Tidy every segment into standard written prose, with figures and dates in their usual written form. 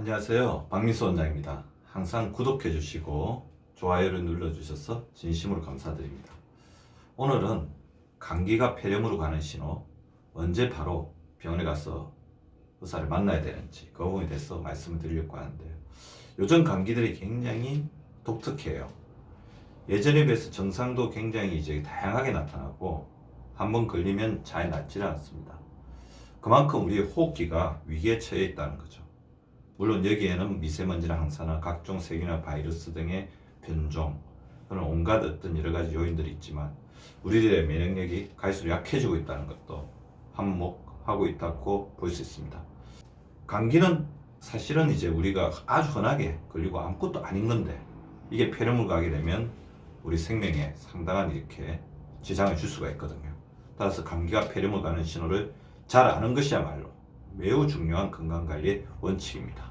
안녕하세요. 박민수 원장입니다. 항상 구독해 주시고 좋아요를 눌러 주셔서 진심으로 감사드립니다. 오늘은 감기가 폐렴으로 가는 신호, 언제 바로 병원에 가서 의사를 만나야 되는지 그 부분에 대해서 말씀을 드리려고 하는데요. 요즘 감기들이 굉장히 독특해요. 예전에 비해서 증상도 굉장히 이제 다양하게 나타나고 한번 걸리면 잘 낫지는 않습니다. 그만큼 우리의 호흡기가 위기에 처해 있다는 거죠. 물론 여기에는 미세먼지나 황사나 각종 세균이나 바이러스 등의 변종, 그런 온갖 어떤 여러 가지 요인들이 있지만 우리들의 면역력이 갈수록 약해지고 있다는 것도 한몫하고 있다고 볼 수 있습니다. 감기는 사실은 이제 우리가 아주 흔하게 걸리고 아무것도 아닌 건데 이게 폐렴을 가게 되면 우리 생명에 상당한 이렇게 지장을 줄 수가 있거든요. 따라서 감기가 폐렴을 가는 신호를 잘 아는 것이야말로 매우 중요한 건강관리의 원칙입니다.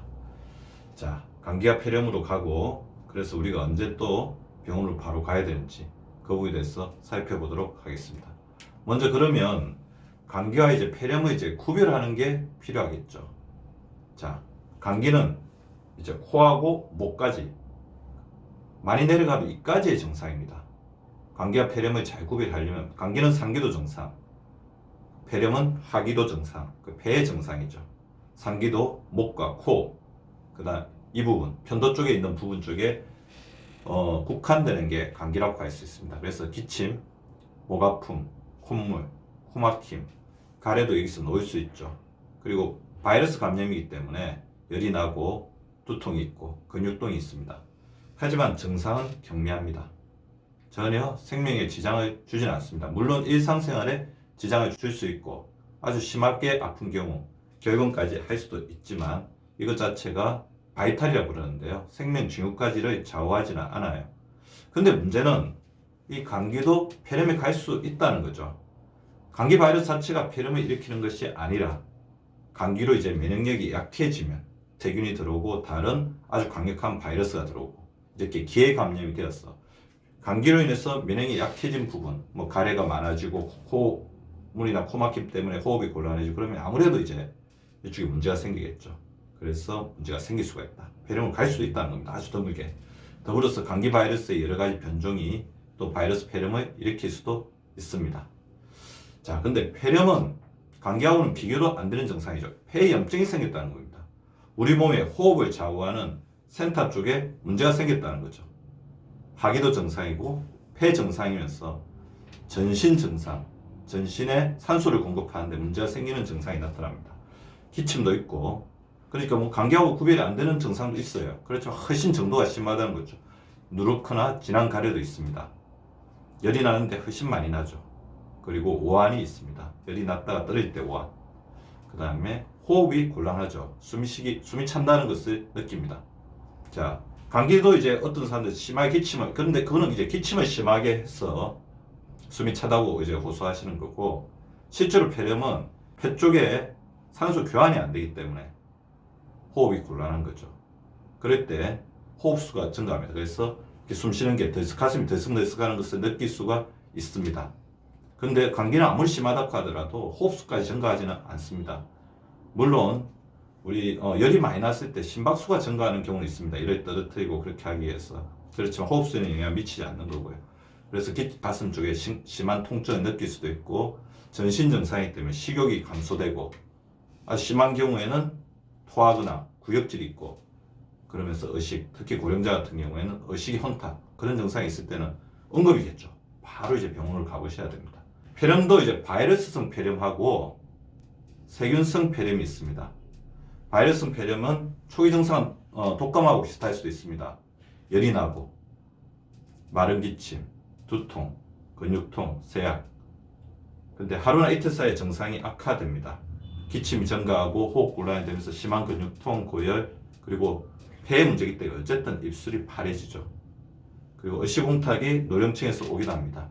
자, 감기가 폐렴으로 가고 그래서 우리가 언제 또 병원으로 바로 가야 되는지 그 부분에 대해서 살펴보도록 하겠습니다. 먼저 그러면 감기와 이제 폐렴을 이제 구별하는 게 필요하겠죠. 자, 감기는 이제 코하고 목까지 많이 내려가도 이까지의 증상입니다. 감기와 폐렴을 잘 구별하려면 감기는 상기도 증상, 폐렴은 하기도 증상, 그 폐의 증상이죠. 상기도 목과 코, 그다음 이 부분, 편도 쪽에 있는 부분 쪽에 국한되는 게 감기라고 할 수 있습니다. 그래서 기침, 목 아픔, 콧물, 코막힘, 가래도 여기서 놓일 수 있죠. 그리고 바이러스 감염이기 때문에 열이 나고 두통이 있고 근육통이 있습니다. 하지만 증상은 경미합니다. 전혀 생명에 지장을 주지는 않습니다. 물론 일상생활에 지장을 줄 수 있고 아주 심하게 아픈 경우 결근까지 할 수도 있지만 이것 자체가 바이탈이라고 그러는데요. 생명 징후까지를 좌우하지는 않아요. 근데 문제는 이 감기도 폐렴에 갈 수 있다는 거죠. 감기 바이러스 자체가 폐렴을 일으키는 것이 아니라 감기로 이제 면역력이 약해지면 세균이 들어오고 다른 아주 강력한 바이러스가 들어오고 이렇게 기회 감염이 되었어. 감기로 인해서 면역이 약해진 부분, 뭐 가래가 많아지고 콧물이나 코막힘 때문에 호흡이 곤란해지고 그러면 아무래도 이제 이쪽에 문제가 생기겠죠. 그래서 문제가 생길 수가 있다. 폐렴을 갈 수도 있다는 겁니다. 아주 드물게. 더불어서 감기 바이러스의 여러 가지 변종이 또 바이러스 폐렴을 일으킬 수도 있습니다. 자, 근데 폐렴은 감기하고는 비교도 안 되는 증상이죠. 폐에 염증이 생겼다는 겁니다. 우리 몸의 호흡을 좌우하는 센터 쪽에 문제가 생겼다는 거죠. 하기도 증상이고 폐 증상이면서 전신 증상, 전신에 산소를 공급하는데 문제가 생기는 증상이 나타납니다. 기침도 있고, 그러니까 뭐 감기하고 구별이 안 되는 증상도 있어요. 그렇지만 훨씬 정도가 심하다는 거죠. 누렇거나 진한 가래도 있습니다. 열이 나는데 훨씬 많이 나죠. 그리고 오한이 있습니다. 열이 났다가 떨어질 때 오한. 그 다음에 호흡이 곤란하죠. 숨이 찬다는 것을 느낍니다. 자, 감기도 이제 어떤 사람들 심하게 기침을, 그런데 그거는 이제 기침을 심하게 해서 숨이 차다고 이제 호소하시는 거고, 실제로 폐렴은 폐 쪽에 산소 교환이 안 되기 때문에 호흡이 곤란한 거죠. 그럴 때 호흡수가 증가합니다. 그래서 숨 쉬는 게 가슴이 들썩들썩하는 것을 느낄 수가 있습니다. 그런데 감기는 아무리 심하다고 하더라도 호흡수까지 증가하지는 않습니다. 물론 우리 열이 많이 났을 때 심박수가 증가하는 경우는 있습니다. 열을 떨어뜨리고 그렇게 하기 위해서. 그렇지만 호흡수에는 영향을 미치지 않는 거고요. 그래서 가슴 쪽에 심한 통증을 느낄 수도 있고 전신 증상이기 때문에 식욕이 감소되고 아주 심한 경우에는 토하거나 구역질이 있고 그러면서 의식, 특히 고령자 같은 경우에는 의식이 혼탁 그런 증상이 있을 때는 응급이겠죠. 바로 이제 병원을 가보셔야 됩니다. 폐렴도 이제 바이러스성 폐렴하고 세균성 폐렴이 있습니다. 바이러스성 폐렴은 초기 증상은 독감하고 비슷할 수도 있습니다. 열이 나고 마른 기침, 두통, 근육통, 세약. 근데 하루나 이틀 사이에 증상이 악화됩니다. 기침이 증가하고 호흡 곤란이 되면서 심한 근육통, 고열, 그리고 폐에 문제이기 때문에 어쨌든 입술이 파래지죠. 그리고 의식홍탁이 노령층에서 오기도 합니다.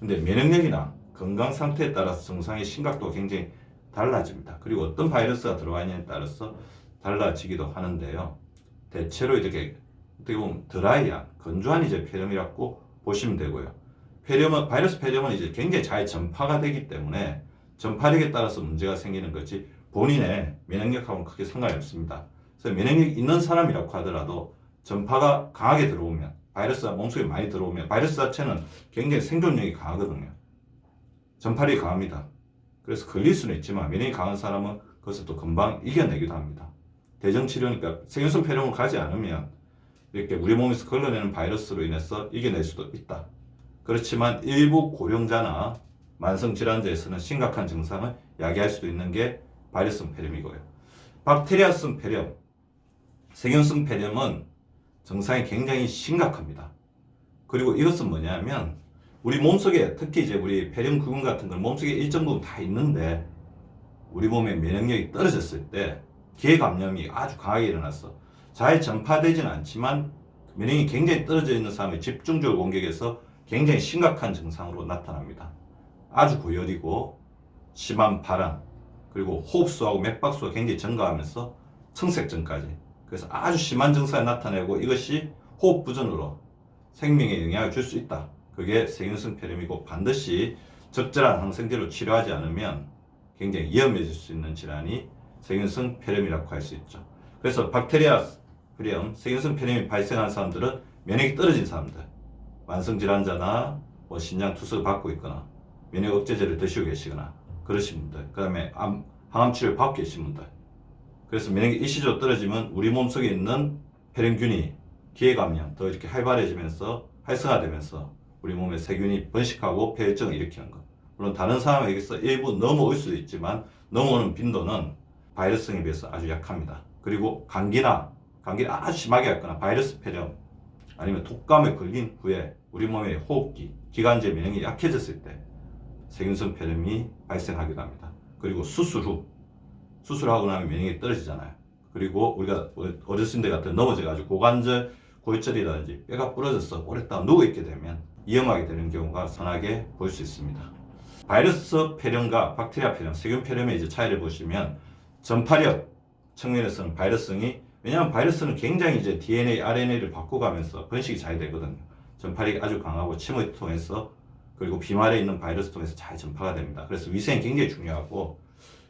근데 면역력이나 건강 상태에 따라서 증상의 심각도가 굉장히 달라집니다. 그리고 어떤 바이러스가 들어가냐에 따라서 달라지기도 하는데요. 대체로 이렇게 어떻게 보면 드라이한, 건조한 이제 폐렴이라고 보시면 되고요. 바이러스 폐렴은 이제 굉장히 잘 전파가 되기 때문에 전파력에 따라서 문제가 생기는 거지 본인의 면역력하고는 크게 상관이 없습니다. 그래서 면역력이 있는 사람이라고 하더라도 전파가 강하게 들어오면, 바이러스가 몸속에 많이 들어오면, 바이러스 자체는 굉장히 생존력이 강하거든요. 전파력이 강합니다. 그래서 걸릴 수는 있지만 면역이 강한 사람은 그것을 또 금방 이겨내기도 합니다. 대정치료니까 세균성 폐렴을 가지 않으면 이렇게 우리 몸에서 걸러내는 바이러스로 인해서 이겨낼 수도 있다. 그렇지만 일부 고령자나 만성질환자에서는 심각한 증상을 야기할 수도 있는 게 바이러스성 폐렴이고요. 박테리아성 폐렴, 세균성 폐렴은 증상이 굉장히 심각합니다. 그리고 이것은 뭐냐면 우리 몸속에 특히 이제 우리 폐렴균 같은 건 몸속에 일정 부분 다 있는데 우리 몸의 면역력이 떨어졌을 때 기회감염이 아주 강하게 일어나서 잘 전파되지는 않지만 면역이 굉장히 떨어져 있는 사람을 집중적으로 공격해서 굉장히 심각한 증상으로 나타납니다. 아주 고열이고 심한 발한, 그리고 호흡수하고 맥박수가 굉장히 증가하면서 청색증까지, 그래서 아주 심한 증상이 나타내고 이것이 호흡부전으로 생명에 영향을 줄 수 있다. 그게 세균성 폐렴이고 반드시 적절한 항생제로 치료하지 않으면 굉장히 위험해질 수 있는 질환이 세균성 폐렴이라고 할 수 있죠. 그래서 박테리아 폐렴, 세균성 폐렴이 발생한 사람들은 면역이 떨어진 사람들, 만성질환자나 뭐 신장 투석을 받고 있거나 면역 억제제를 드시고 계시거나 그러신 분들, 그 다음에 항암 치료를 받고 계신 분들, 그래서 면역이 일시적으로 떨어지면 우리 몸속에 있는 폐렴균이 기회감염 더 이렇게 활발해지면서 활성화되면서 우리 몸에 세균이 번식하고 폐혈증을 일으키는 것. 물론 다른 사람에게서 일부 넘어올 수도 있지만 넘어오는 빈도는 바이러스성에 비해서 아주 약합니다. 그리고 감기를 아주 심하게 했거나 바이러스 폐렴 아니면 독감에 걸린 후에 우리 몸의 호흡기, 기관지 면역이 약해졌을 때 세균성 폐렴이 발생하기도 합니다. 그리고 수술하고 나면 면역이 떨어지잖아요. 그리고 우리가 어르신들 같은 넘어져가지고 고관절 골절이라든지 뼈가 부러져서 오랫동안 누워있게 되면 위험하게 되는 경우가 선하게 볼 수 있습니다. 바이러스 폐렴과 박테리아 폐렴, 세균 폐렴의 이제 차이를 보시면 전파력 측면에서는 바이러스성이, 왜냐하면 바이러스는 굉장히 이제 DNA, RNA를 바꿔가면서 번식이 잘 되거든요. 전파력이 아주 강하고 침을 통해서 그리고 비말에 있는 바이러스 통해서 잘 전파가 됩니다. 그래서 위생이 굉장히 중요하고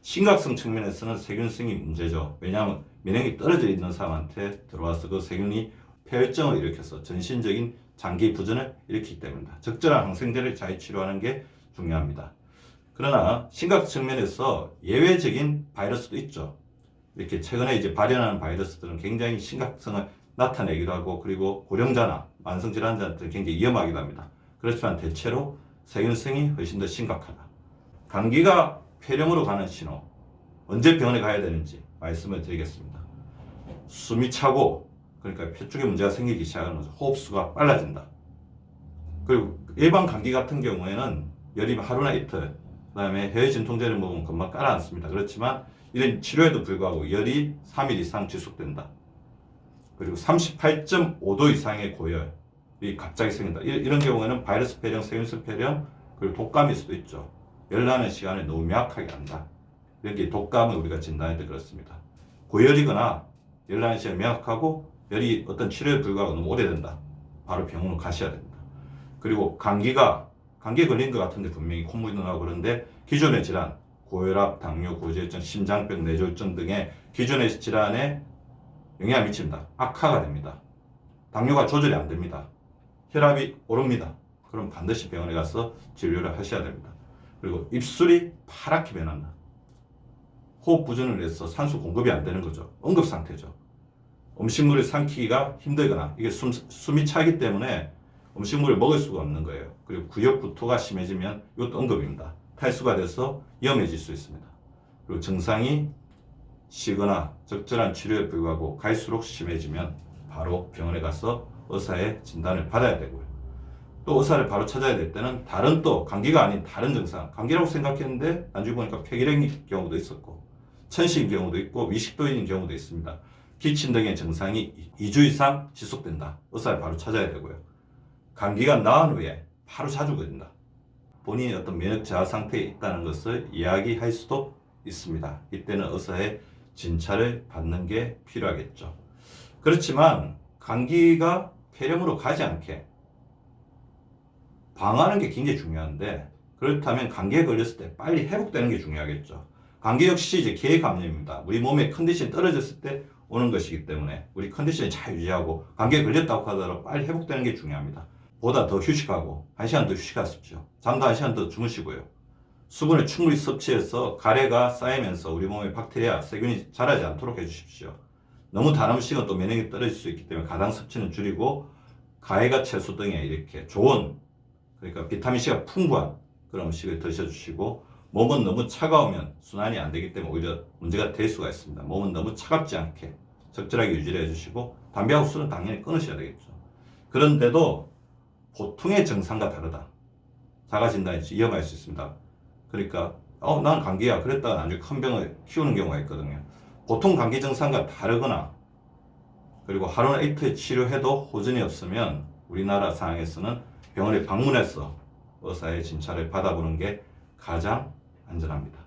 심각성 측면에서는 세균성이 문제죠. 왜냐하면 면역이 떨어져 있는 사람한테 들어와서 그 세균이 폐혈증을 일으켜서 전신적인 장기 부전을 일으키기 때문입니다. 적절한 항생제를 잘 치료하는 게 중요합니다. 그러나 심각 측면에서 예외적인 바이러스도 있죠. 이렇게 최근에 이제 발현하는 바이러스들은 굉장히 심각성을 나타내기도 하고 그리고 고령자나 만성질환자한테는 굉장히 위험하기도 합니다. 그렇지만 대체로 세균성이 훨씬 더 심각하다. 감기가 폐렴으로 가는 신호, 언제 병원에 가야 되는지 말씀을 드리겠습니다. 숨이 차고, 그러니까 폐 쪽에 문제가 생기기 시작하는 거죠. 호흡수가 빨라진다. 그리고 일반 감기 같은 경우에는 열이 하루나 이틀, 그 다음에 해외 진통제를 먹으면 금방 깔아앉습니다. 그렇지만 이런 치료에도 불구하고 열이 3일 이상 지속된다. 그리고 38.5도 이상의 고열이 갑자기 생긴다. 이런 경우에는 바이러스 폐렴, 세균성 폐렴, 그리고 독감일 수도 있죠. 열나는 시간을 너무 명확하게 한다. 이렇게 독감을 우리가 진단할 때 그렇습니다. 고열이거나 열나는 시간이 명확하고 열이 어떤 치료에 불구하고 너무 오래된다. 바로 병원으로 가셔야 됩니다. 그리고 감기에 걸린 것 같은데 분명히 콧물이 나고 그런데 기존의 질환, 고혈압, 당뇨, 고지혈증, 심장병, 뇌졸중 등의 기존의 질환에 영향을 미칩니다. 악화가 됩니다. 당뇨가 조절이 안 됩니다. 혈압이 오릅니다. 그럼 반드시 병원에 가서 진료를 하셔야 됩니다. 그리고 입술이 파랗게 변한다. 호흡 부전을 해서 산소 공급이 안 되는 거죠. 응급 상태죠. 음식물을 삼키기가 힘들거나 이게 숨이 차기 때문에 음식물을 먹을 수가 없는 거예요. 그리고 구역 구토가 심해지면 이것도 응급입니다. 탈수가 돼서 위험해질 수 있습니다. 그리고 증상이 시거나 적절한 치료에 불구하고 갈수록 심해지면 바로 병원에 가서 의사의 진단을 받아야 되고요. 또 의사를 바로 찾아야 될 때는 다른 또 감기가 아닌 다른 증상, 감기라고 생각했는데 나중에 보니까 폐기령인 경우도 있었고 천식인 경우도 있고 위식도인인 경우도 있습니다. 기침 등의 증상이 2주 이상 지속된다. 의사를 바로 찾아야 되고요. 감기가 나은 후에 바로 자주 걸린다. 본인이 어떤 면역 저하 상태에 있다는 것을 이야기할 수도 있습니다. 이때는 의사의 진찰을 받는 게 필요하겠죠. 그렇지만 감기가 폐렴으로 가지 않게 방어하는 게 굉장히 중요한데 그렇다면 감기에 걸렸을 때 빨리 회복되는 게 중요하겠죠. 감기 역시 이제 계감염입니다. 우리 몸의 컨디션이 떨어졌을 때 오는 것이기 때문에 우리 컨디션이 잘 유지하고 감기에 걸렸다고 하더라도 빨리 회복되는 게 중요합니다. 보다 더 휴식하고 1시간 더 휴식하십시오. 잠도 1시간 더 주무시고요. 수분을 충분히 섭취해서 가래가 쌓이면서 우리 몸에 박테리아, 세균이 자라지 않도록 해주십시오. 너무 단 음식은 또 면역이 떨어질 수 있기 때문에 가당 섭취는 줄이고 가해가 채소 등에 이렇게 좋은, 그러니까 비타민C가 풍부한 그런 음식을 드셔주시고, 몸은 너무 차가우면 순환이 안 되기 때문에 오히려 문제가 될 수가 있습니다. 몸은 너무 차갑지 않게 적절하게 유지를 해주시고, 담배하고 술은 당연히 끊으셔야 되겠죠. 그런데도 보통의 증상과 다르다, 자가진단이 위험할 수 있습니다. 그러니까 난 감기야 그랬다가 나중에 큰 병을 키우는 경우가 있거든요. 보통 감기 증상과 다르거나 그리고 하루나 이틀 치료해도 호전이 없으면 우리나라 상황에서는 병원에 방문해서 의사의 진찰을 받아보는 게 가장 안전합니다.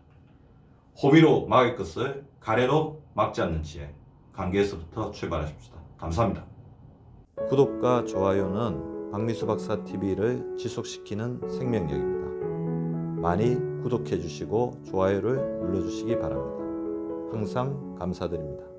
호미로 막을 것을 가래로 막지 않는 지혜, 감기에서부터 출발하십시다. 감사합니다. 구독과 좋아요는 박미수 박사 TV를 지속시키는 생명력입니다. 많이 구독해 주시고 좋아요를 눌러 주시기 바랍니다. 항상 감사드립니다.